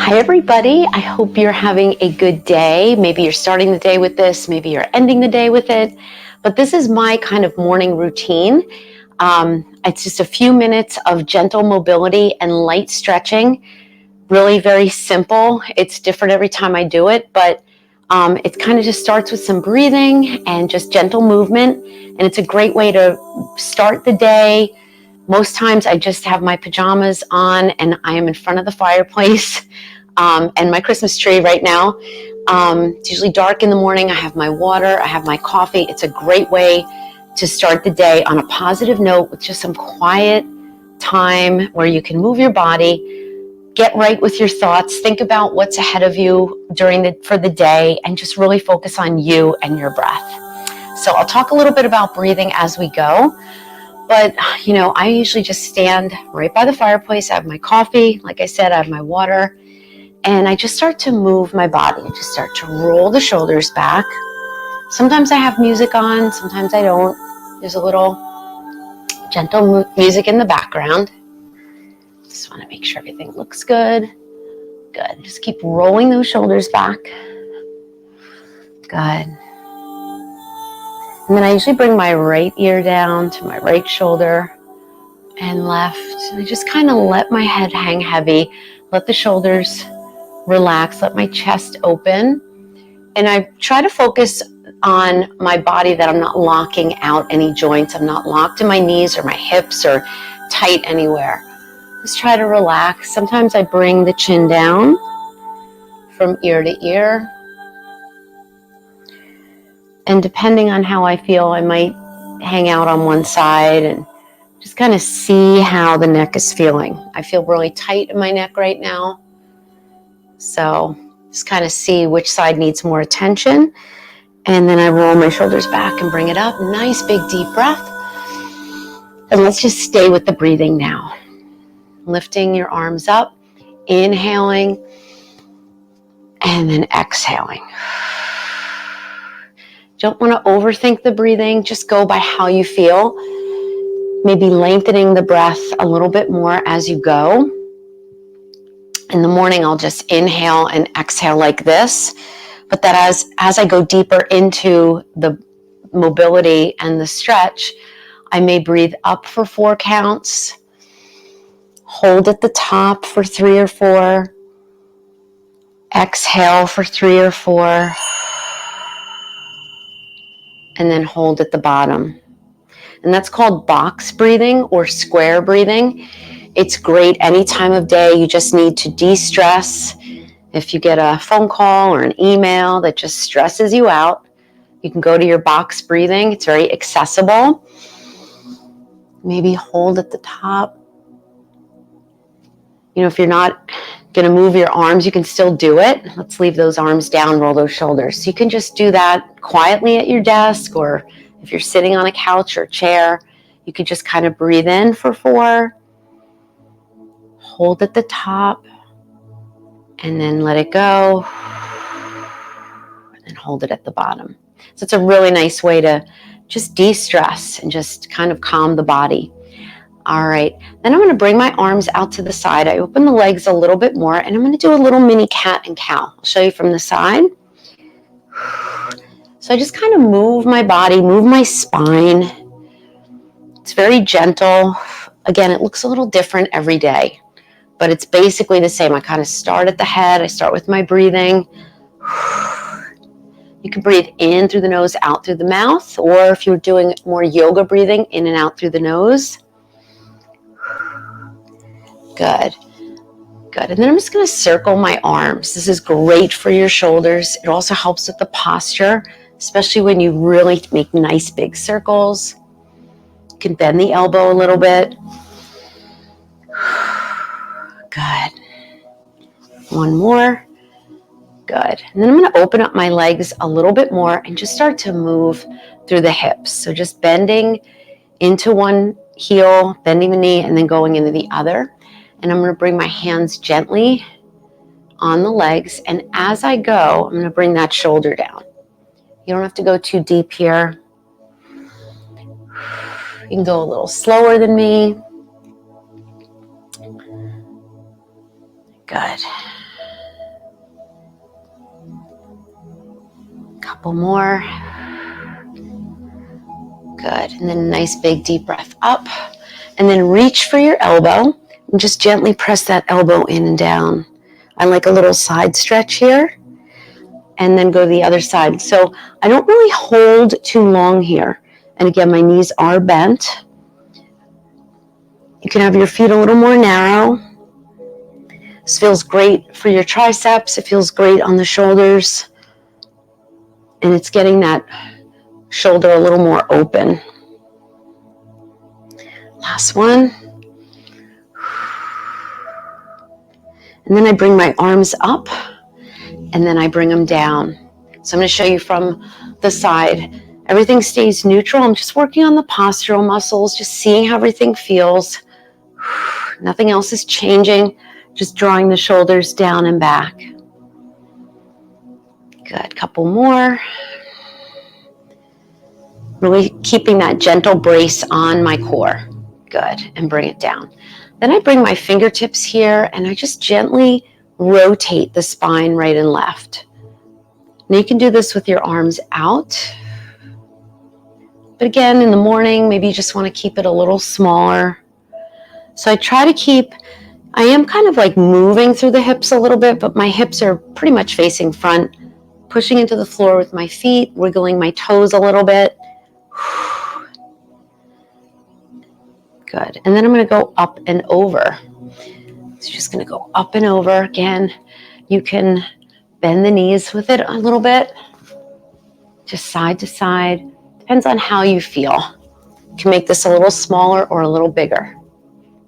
Hi, everybody. I hope you're having a good day. Maybe you're starting the day with this. Maybe you're ending the day with it. But this is my kind of morning routine. It's just a few minutes of gentle mobility and light stretching. Really very simple. It's different every time I do it, but it kind of just starts with some breathing and just gentle movement. And it's a great way to start the day. Most times I just have my pajamas on and I am in front of the fireplace and my Christmas tree right now. It's usually dark in the morning. I have my water, I have my coffee. It's a great way to start the day on a positive note with just some quiet time where you can move your body, get right with your thoughts, think about what's ahead of you for the day, and just really focus on you and your breath. So I'll talk a little bit about breathing as we go. But, I usually just stand right by the fireplace. I have my coffee. Like I said, I have my water. And I just start to move my body. I just start to roll the shoulders back. Sometimes I have music on. Sometimes I don't. There's a little gentle music in the background. Just want to make sure everything looks good. Good. Just keep rolling those shoulders back. Good. And then I usually bring my right ear down to my right shoulder and left. And I just kind of let my head hang heavy, let the shoulders relax, let my chest open. And I try to focus on my body, that I'm not locking out any joints. I'm not locked in my knees or my hips or tight anywhere. Just try to relax. Sometimes I bring the chin down from ear to ear. And depending on how I feel, I might hang out on one side and just kind of see how the neck is feeling. I feel really tight in my neck right now. So just kind of see which side needs more attention. And then I roll my shoulders back and bring it up. Nice big deep breath. And let's just stay with the breathing now. Lifting your arms up, inhaling, and then exhaling. Don't want to overthink the breathing. Just go by how you feel. Maybe lengthening the breath a little bit more as you go. In the morning, I'll just inhale and exhale like this. But that as I go deeper into the mobility and the stretch, I may breathe up for 4 counts, hold at the top for 3 or 4, exhale for 3 or 4, and then hold at the bottom. And that's called box breathing or square breathing. It's great any time of day. You just need to de-stress. If you get a phone call or an email that just stresses you out, you can go to your box breathing. It's very accessible. Maybe hold at the top. If you're not going to move your arms, you can still do it. Let's leave those arms down, roll those shoulders. So you can just do that quietly at your desk, or if you're sitting on a couch or chair, you could just kind of breathe in for 4, hold at the top, and then let it go, and then hold it at the bottom. So it's a really nice way to just de-stress and just kind of calm the body. All right, then I'm going to bring my arms out to the side. I open the legs a little bit more, and I'm going to do a little mini cat and cow. I'll show you from the side. So I just kind of move my body, move my spine. It's very gentle. Again, it looks a little different every day, but it's basically the same. I kind of start at the head. I start with my breathing. You can breathe in through the nose, out through the mouth, or if you're doing more yoga breathing, in and out through the nose. Good. Good. And then I'm just going to circle my arms. This is great for your shoulders. It also helps with the posture, especially when you really make nice big circles. You can bend the elbow a little bit. Good. One more. Good. And then I'm going to open up my legs a little bit more and just start to move through the hips. So just bending into one heel, bending the knee, and then going into the other. And I'm going to bring my hands gently on the legs. And as I go, I'm going to bring that shoulder down. You don't have to go too deep here. You can go a little slower than me. Good. Couple more. Good. And then a nice big deep breath up. And then reach for your elbow and just gently press that elbow in and down. I like a little side stretch here. And then go to the other side. So I don't really hold too long here. And again, my knees are bent. You can have your feet a little more narrow. This feels great for your triceps. It feels great on the shoulders. And it's getting that shoulder a little more open. Last one. And then I bring my arms up and then I bring them down. So I'm going to show you from the side. Everything stays neutral. I'm just working on the postural muscles, just seeing how everything feels. Nothing else is changing. Just drawing the shoulders down and back. Good. Couple more. Really keeping that gentle brace on my core. Good. And bring it down. Then I bring my fingertips here and I just gently rotate the spine right and left. Now you can do this with your arms out. But again, in the morning, maybe you just want to keep it a little smaller. So I try to keep, I am kind of like moving through the hips a little bit, but my hips are pretty much facing front, pushing into the floor with my feet, wiggling my toes a little bit. Good. And then I'm going to go up and over. So just going to go up and over. Again, you can bend the knees with it a little bit. Just side to side. Depends on how you feel. You can make this a little smaller or a little bigger.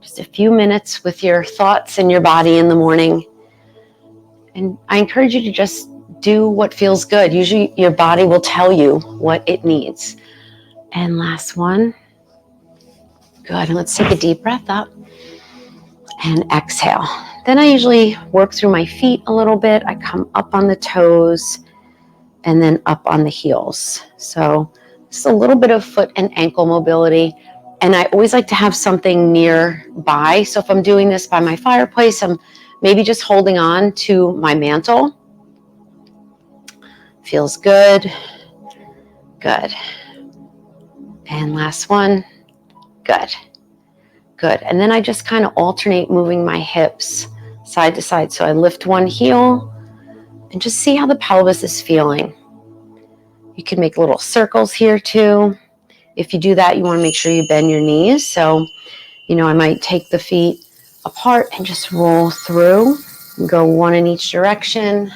Just a few minutes with your thoughts and your body in the morning. And I encourage you to just do what feels good. Usually your body will tell you what it needs. And last one. Good. And let's take a deep breath up and exhale. Then I usually work through my feet a little bit. I come up on the toes and then up on the heels. So just a little bit of foot and ankle mobility. And I always like to have something nearby. So if I'm doing this by my fireplace, I'm maybe just holding on to my mantle. Feels good. Good. And last one. Good. Good. And then I just kind of alternate moving my hips side to side. So I lift one heel and just see how the pelvis is feeling. You can make little circles here too. If you do that, you want to make sure you bend your knees. So, I might take the feet apart and just roll through and go one in each direction.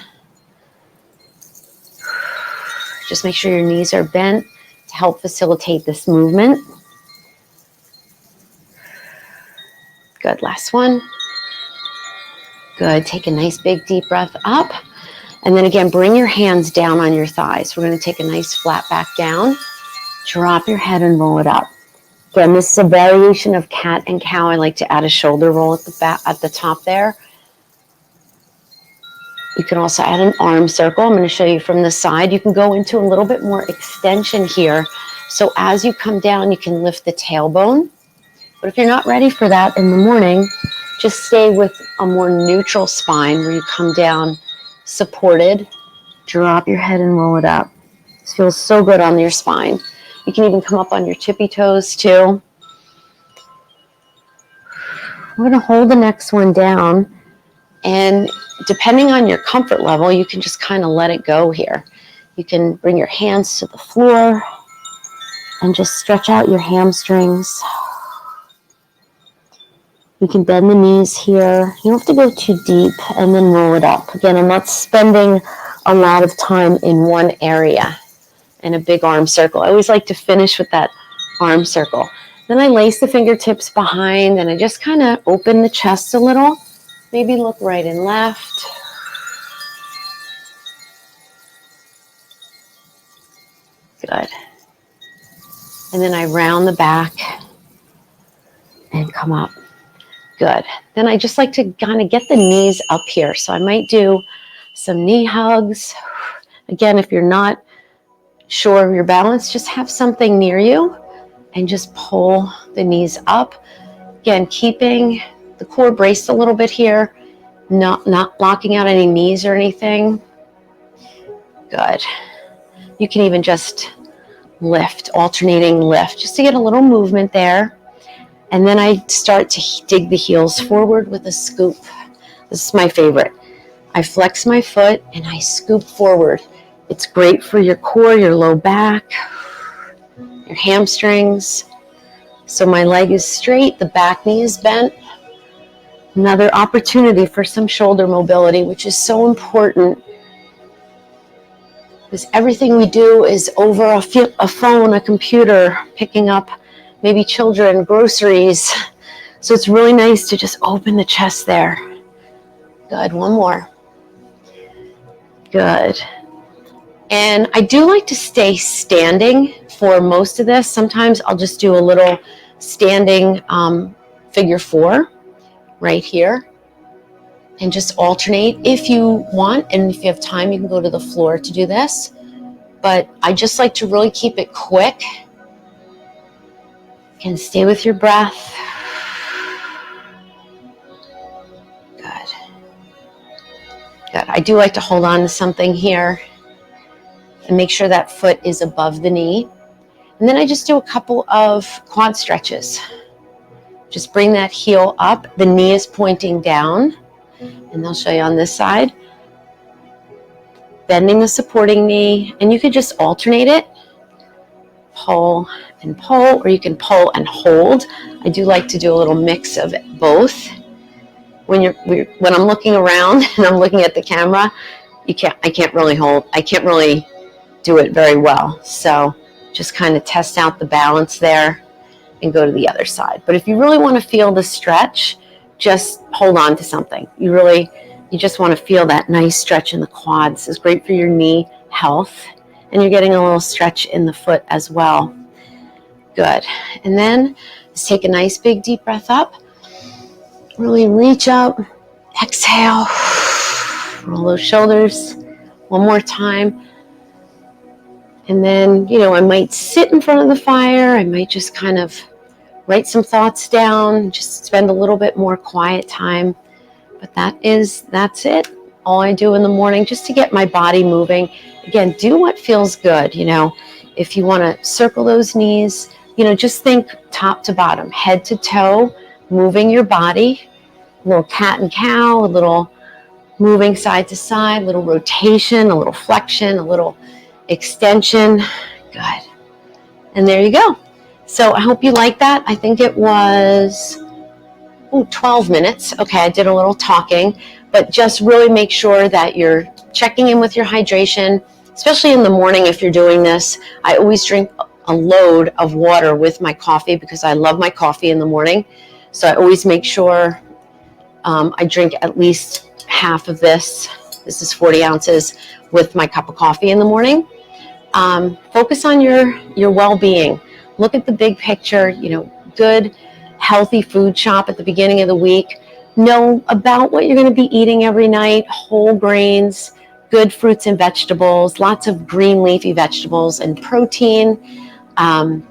Just make sure your knees are bent to help facilitate this movement. Good. Last one. Good. Take a nice big deep breath up. And then again, bring your hands down on your thighs. We're going to take a nice flat back down. Drop your head and roll it up. Again, this is a variation of cat and cow. I like to add a shoulder roll at the back, at the top there. You can also add an arm circle. I'm going to show you from the side. You can go into a little bit more extension here. So as you come down, you can lift the tailbone. But if you're not ready for that in the morning, just stay with a more neutral spine where you come down supported. Drop your head and roll it up. This feels so good on your spine. You can even come up on your tippy toes too. We're going to hold the next one down. And depending on your comfort level, you can just kind of let it go here. You can bring your hands to the floor and just stretch out your hamstrings. You can bend the knees here. You don't have to go too deep and then roll it up. Again, I'm not spending a lot of time in one area and a big arm circle. I always like to finish with that arm circle. Then I lace the fingertips behind and I just kind of open the chest a little. Maybe look right and left. Good. And then I round the back and come up. Good. Then I just like to kind of get the knees up here. So I might do some knee hugs. Again, if you're not sure of your balance, just have something near you and just pull the knees up. Again, keeping the core braced a little bit here, not locking out any knees or anything. Good. You can even just lift, alternating lift, just to get a little movement there. And then I start to dig the heels forward with a scoop. This is my favorite. I flex my foot and I scoop forward. It's great for your core, your low back, your hamstrings. So my leg is straight, the back knee is bent. Another opportunity for some shoulder mobility, which is so important, because everything we do is over a phone, a computer, picking up maybe children, groceries. So it's really nice to just open the chest there. Good, one more. Good. And I do like to stay standing for most of this. Sometimes I'll just do a little standing figure 4 right here and just alternate if you want. And if you have time, you can go to the floor to do this. But I just like to really keep it quick. You can stay with your breath. Good. Good. I do like to hold on to something here and make sure that foot is above the knee. And then I just do a couple of quad stretches. Just bring that heel up. The knee is pointing down. And I'll show you on this side. Bending the supporting knee. And you could just alternate it. Pull and pull, or you can pull and hold. I do like to do a little mix of both. When I'm looking around and I'm looking at the camera, I can't really hold. I can't really do it very well. So just kind of test out the balance there and go to the other side. But if you really want to feel the stretch, just hold on to something. You just want to feel that nice stretch in the quads. It's great for your knee health, and you're getting a little stretch in the foot as well. Good. And then just take a nice big deep breath up. Really reach up, exhale, roll those shoulders. One more time. And then, I might sit in front of the fire. I might just kind of write some thoughts down, just spend a little bit more quiet time. But that's it. All I do in the morning just to get my body moving. Again, do what feels good. If you want to circle those knees, just think top to bottom, head to toe, moving your body, a little cat and cow, a little moving side to side, a little rotation, a little flexion, a little extension. Good. And there you go. So I hope you like that. I think it was 12 minutes. Okay, I did a little talking, but just really make sure that you're checking in with your hydration, especially in the morning if you're doing this. I always drink a load of water with my coffee because I love my coffee in the morning. So I always make sure I drink at least half of this. This is 40 ounces with my cup of coffee in the morning. Focus on your well-being. Look at the big picture, good, healthy food shop at the beginning of the week. Know about what you're going to be eating every night, whole grains, good fruits and vegetables, lots of green leafy vegetables and protein.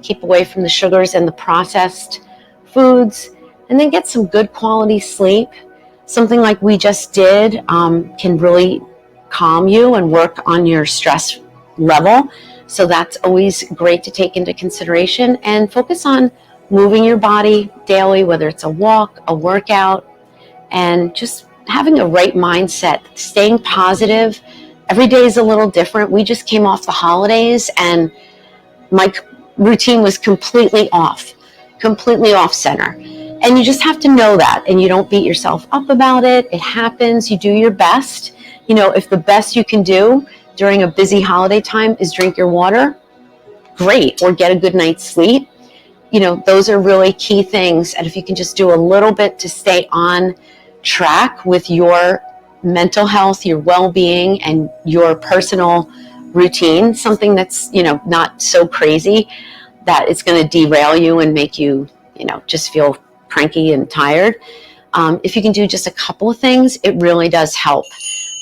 Keep away from the sugars and the processed foods, and then get some good quality sleep. Something like we just did can really calm you and work on your stress level. So that's always great to take into consideration, and focus on moving your body daily, whether it's a walk, a workout, and just having a right mindset, staying positive. Every day is a little different. We just came off the holidays and my routine was completely off center. And you just have to know that, and you don't beat yourself up about it. It happens. You do your best. If the best you can do during a busy holiday time is drink your water, great, or get a good night's sleep. Those are really key things. And if you can just do a little bit to stay on track with your mental health, your well-being, and your personal routine, something that's, not so crazy that it's going to derail you and make you, just feel cranky and tired. If you can do just a couple of things, it really does help.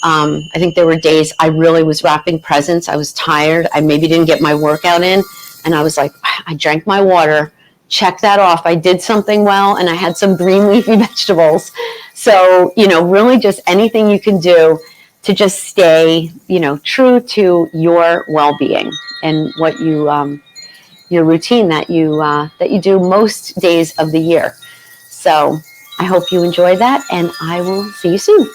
I think there were days I really was wrapping presents. I was tired. I maybe didn't get my workout in. And I was like, I drank my water. Check that off. I did something well, and I had some green leafy vegetables. So, really just anything you can do to just stay, true to your well-being and what your routine that you do most days of the year. So I hope you enjoy that, and I will see you soon.